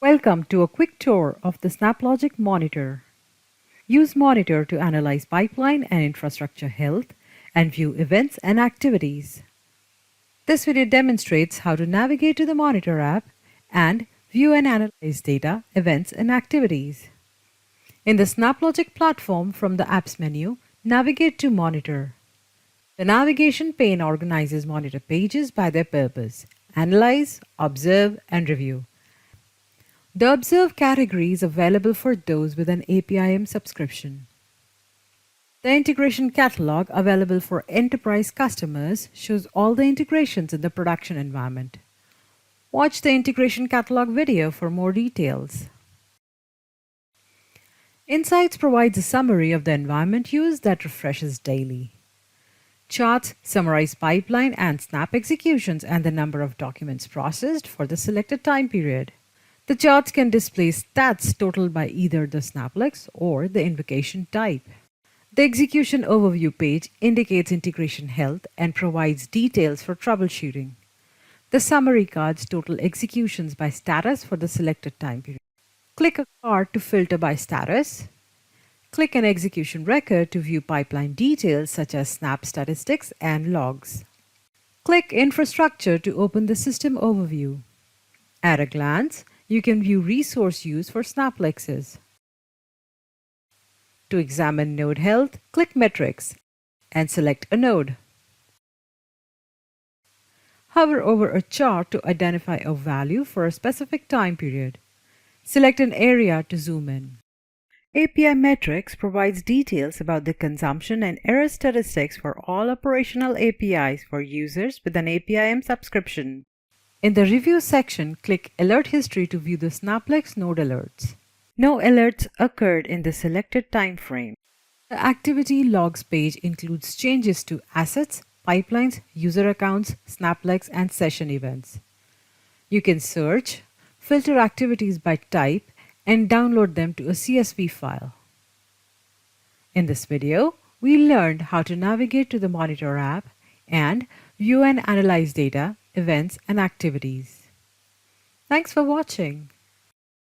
Welcome to a quick tour of the SnapLogic Monitor. Use Monitor to analyze pipeline and infrastructure health and view events and activities. This video demonstrates how to navigate to the Monitor app and view and analyze data, events, and activities. In the SnapLogic platform, from the Apps menu, navigate to Monitor. The navigation pane organizes Monitor pages by their purpose: analyze, observe, and review. The Observe category is available for those with an APIM subscription. The Integration Catalog, available for enterprise customers, shows all the integrations in the production environment. Watch the Integration Catalog video for more details. Insights provides a summary of the environment used that refreshes daily. Charts summarize pipeline and Snap executions and the number of documents processed for the selected time period. The charts can display stats totaled by either the SnapLogic or the invocation type. The execution overview page indicates integration health and provides details for troubleshooting. The summary cards total executions by status for the selected time period. Click a card to filter by status. Click an execution record to view pipeline details such as Snap statistics and logs. Click Infrastructure to open the system overview. At a glance, you can view resource use for SnapLogics. To examine node health, click Metrics and select a node. Hover over a chart to identify a value for a specific time period. Select an area to zoom in. API Metrics provides details about the consumption and error statistics for all operational APIs for users with an APIM subscription. In the Review section, click Alert History to view the SnapLogic node alerts. No alerts occurred in the selected time frame. The Activity Logs page includes changes to assets, pipelines, user accounts, SnapLogic, and session events. You can search, filter activities by type, and download them to a CSV file. In this video, we learned how to navigate to the Monitor app and view and analyze data, events, and activities. Thanks for watching.